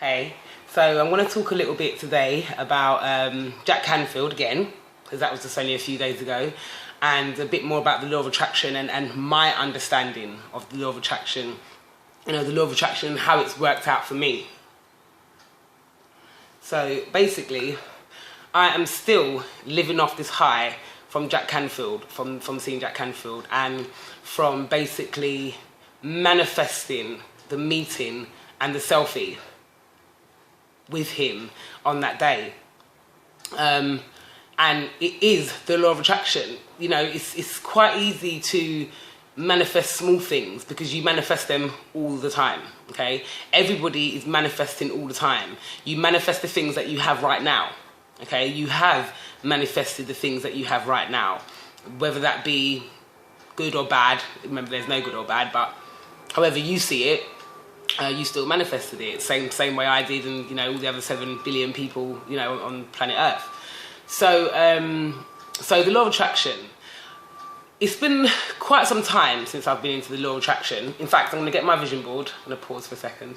Hey, so I'm going to talk a little bit today about Jack Canfield again, because that was just only a few days ago, and a bit more about the law of attraction and my understanding of the law of attraction, the law of attraction and how it's worked out for me. So basically, I am still living off this high from Jack Canfield, from seeing Jack Canfield, and from basically manifesting the meeting and the selfie with him on that day. And it is the law of attraction. It's quite easy to manifest small things because you manifest them all the time, okay? Everybody is manifesting all the time. You manifest the things that you have right now, okay? You have manifested the things that you have right now, whether that be good or bad. Remember, there's no good or bad, but however you see it, you still manifested it. Same way I did, and all the other 7 billion people, on planet Earth. So the law of attraction. It's been quite some time since I've been into the law of attraction. In fact, I'm going to get my vision board. I'm going to pause for a second.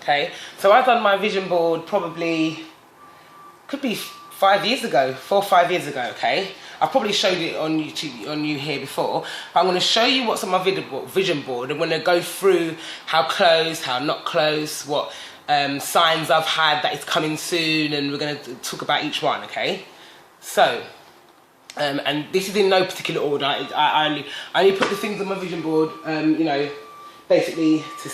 Okay, so I've done my vision board probably, could be 4 or 5 years ago, okay? I've probably showed it on YouTube, on you here before, but I'm going to show you what's on my vision board. I'm going to go through how close, how not close, what signs I've had that it's coming soon, and we're going to talk about each one, okay? So, and this is in no particular order. I only put the things on my vision board, basically to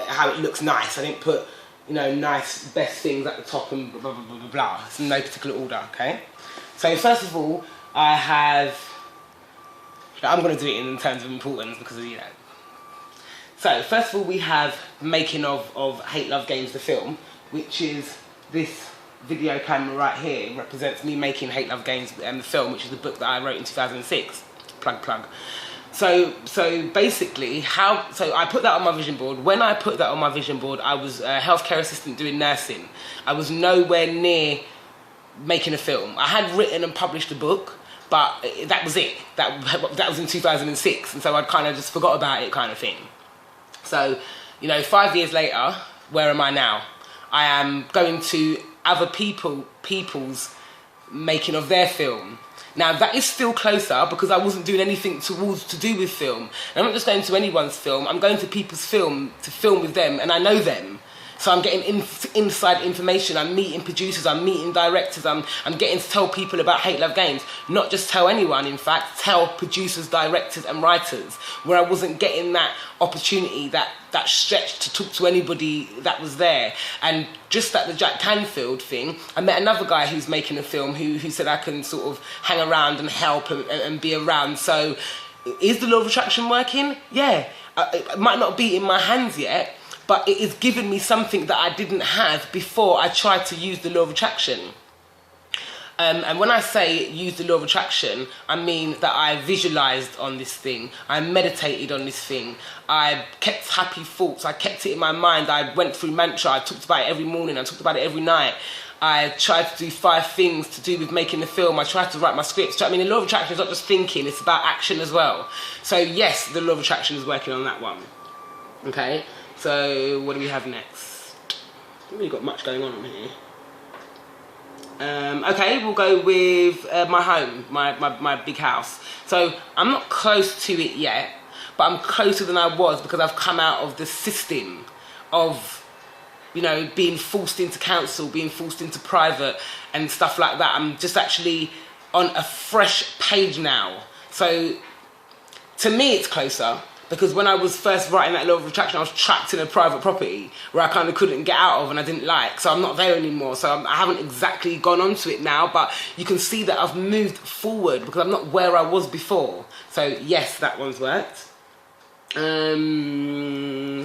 how it looks nice. I didn't put, nice, best things at the top and blah, blah, blah, blah, blah. It's in no particular order, okay? So first of all, I'm going to do it in terms of importance because, So first of all, we have the making of Hate Love Games, the film, which is this video camera right here. It represents me making Hate Love Games, the film, which is the book that I wrote in 2006. Plug. So basically, so I put that on my vision board. When I put that on my vision board, I was a healthcare assistant doing nursing. I was nowhere near making a film. I had written and published a book, but that was it. That was in 2006, and so I'd kind of just forgot about it, kind of thing. So, 5 years later, where am I now? I am going to other people's making of their film. Now that is still closer because I wasn't doing anything to do with film. And I'm not just going to anyone's film, I'm going to people's film to film with them, and I know them. So I'm getting inside information, I'm meeting producers, I'm meeting directors, I'm getting to tell people about Hate Love Games. Not just tell anyone, in fact, tell producers, directors and writers, where I wasn't getting that opportunity, that stretch to talk to anybody that was there. And just at the Jack Canfield thing, I met another guy who's making a film who said I can sort of hang around and help and be around. So is the law of attraction working? Yeah, it might not be in my hands yet, but it is giving me something that I didn't have before I tried to use the law of attraction. And when I say use the law of attraction, I mean that I visualized on this thing, I meditated on this thing, I kept happy thoughts, I kept it in my mind, I went through mantra, I talked about it every morning, I talked about it every night. I tried to do 5 things to do with making the film. I tried to write my scripts. The law of attraction is not just thinking, it's about action as well. So yes, the law of attraction is working on that one. Okay? So what do we have next? Haven't really got much going on here. Okay, we'll go with my home, my big house. So I'm not close to it yet, but I'm closer than I was because I've come out of the system of, being forced into council, being forced into private and stuff like that. I'm just actually on a fresh page now. So to me it's closer. Because when I was first writing that law of attraction, I was trapped in a private property where I kind of couldn't get out of and I didn't like. So I'm not there anymore. So I haven't exactly gone onto it now, but you can see that I've moved forward because I'm not where I was before. So yes, that one's worked.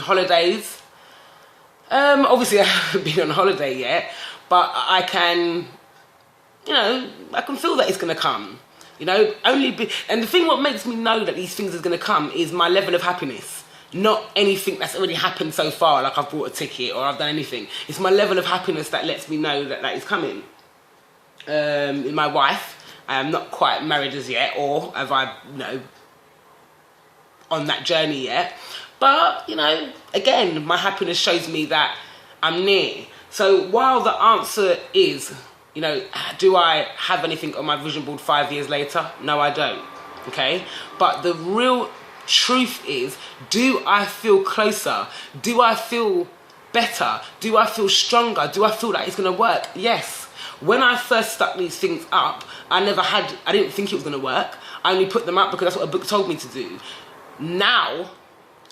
Holidays. Obviously I haven't been on holiday yet, but I can, I can feel that it's going to come. And the thing what makes me know that these things are going to come is my level of happiness. Not anything that's already happened so far, like I've bought a ticket or I've done anything. It's my level of happiness that lets me know that that is coming. My wife, I am not quite married as yet, or have I, on that journey yet. But, you know, again, my happiness shows me that I'm near. So while the answer is, you know, do I have anything on my vision board 5 years later? No, I don't. Okay? But the real truth is, do I feel closer? Do I feel better? Do I feel stronger? Do I feel like it's going to work? Yes. When I first stuck these things up, I didn't think it was going to work. I only put them up because that's what a book told me to do. Now,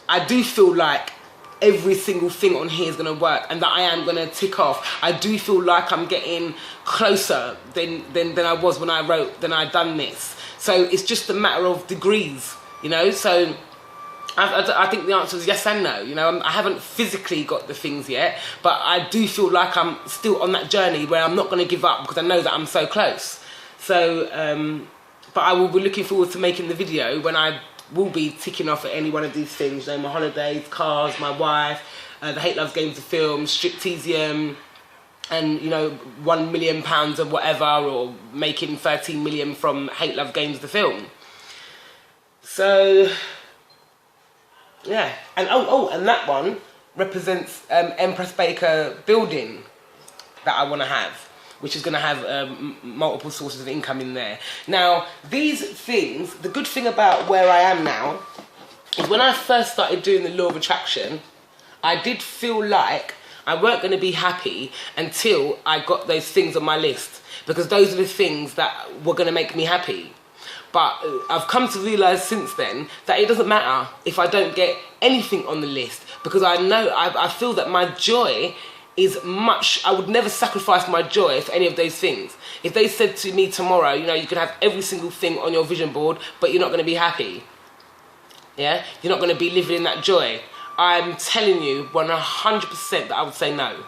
I do feel like every single thing on here is going to work and that I am going to tick off. I do feel like I'm getting closer than I was when I done this. So it's just a matter of degrees, you know. So I think the answer is yes and no. You know, I haven't physically got the things yet, but I do feel like I'm still on that journey where I'm not going to give up because I know that I'm so close. So, but I will be looking forward to making the video when I will be ticking off at any one of these things. You know, my holidays, cars, my wife, the Hate Loves Games, the film, Stripteasium, and, you know, £1 million or whatever, or making 13 million from Hate Love Games, the film. So, yeah. And and that one represents Empress Baker building that I want to have, which is going to have multiple sources of income in there. Now, these things, the good thing about where I am now is when I first started doing the law of attraction, I did feel like I weren't going to be happy until I got those things on my list, because those are the things that were going to make me happy. But I've come to realise since then that it doesn't matter if I don't get anything on the list, because I know, I feel that my joy is much, I would never sacrifice my joy for any of those things. If they said to me tomorrow, you know, you can have every single thing on your vision board, but you're not going to be happy. Yeah? You're not going to be living in that joy. I'm telling you 100% that I would say no.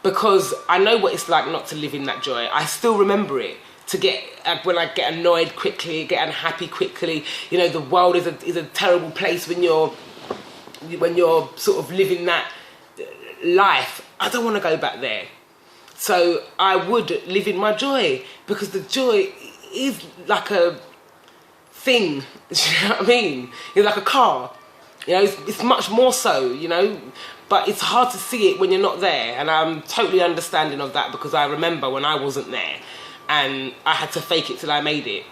Because I know what it's like not to live in that joy. I still remember it. To get, when I get annoyed quickly, get unhappy quickly. You know, the world is a terrible place when you're sort of living that life. I don't want to go back there. So I would live in my joy, because the joy is like a thing. Do you know what I mean? It's like a car. You know, it's much more so, you know, but it's hard to see it when you're not there. And I'm totally understanding of that, because I remember when I wasn't there and I had to fake it till I made it.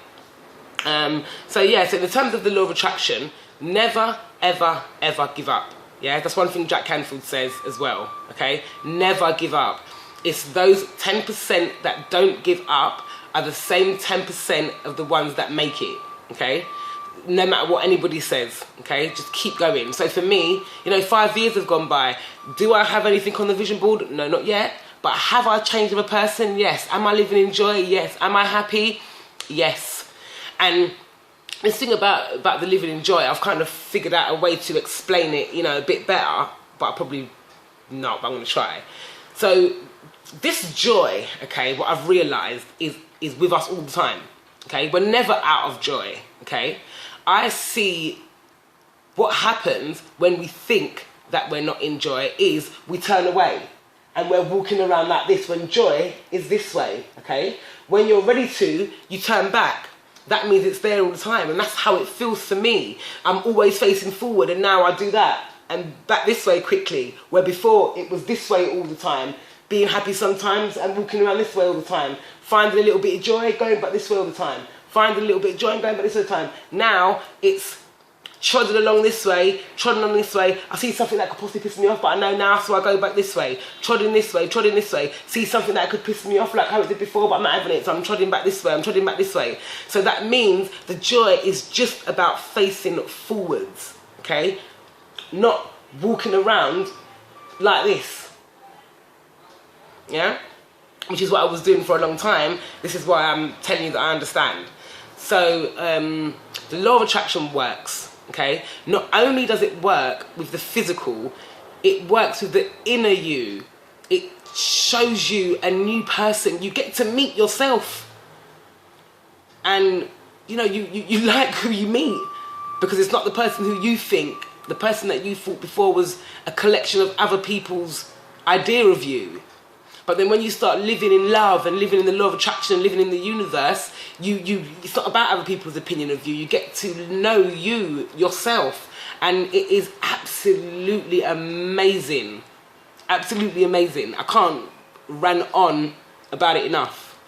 So yeah, so in terms of the law of attraction, never, ever, ever give up. Yeah, that's one thing Jack Canfield says as well, okay? Never give up. It's those 10% that don't give up are the same 10% of the ones that make it, okay? No matter what anybody says, okay? Just keep going. So for me, you know, 5 years have gone by. Do I have anything on the vision board? No, not yet. But have I changed as a person? Yes. Am I living in joy? Yes. Am I happy? Yes. And this thing about the living in joy, I've kind of figured out a way to explain it, you know, a bit better, but I probably not, but I'm going to try. So this joy, okay, what I've realised is with us all the time, okay? We're never out of joy, okay? I see what happens when we think that we're not in joy is we turn away and we're walking around like this when joy is this way, okay? When you're ready to, you turn back. That means it's there all the time, and that's how it feels for me. I'm always facing forward, and now I do that and back this way quickly, where before it was this way all the time, being happy sometimes and walking around this way all the time, finding a little bit of joy, going back this way all the time, finding a little bit of joy and going back this way all the time. Now it's trotting along this way, trotting along this way. I see something that could possibly piss me off, but I know now, so I go back this way, trotting this way, trotting this way. See something that could piss me off like how it did before, but I'm not having it, so I'm trotting back this way, I'm trotting back this way. So that means the joy is just about facing forwards, okay? Not walking around like this, yeah? Which is what I was doing for a long time. This is why I'm telling you that I understand. So the law of attraction works. Okay, not only does it work with the physical, it works with the inner you. It shows you a new person. You get to meet yourself, and you know you like who you meet, because it's not the person who you think. The person that you thought before was a collection of other people's idea of you. But then when you start living in love and living in the law of attraction and living in the universe, it's not about other people's opinion of you. You get to know you, yourself, and it is absolutely amazing. Absolutely amazing. I can't rant on about it enough.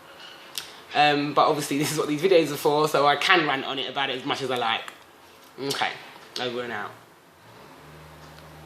But obviously this is what these videos are for, so I can rant on it about it as much as I like. Okay, over and out.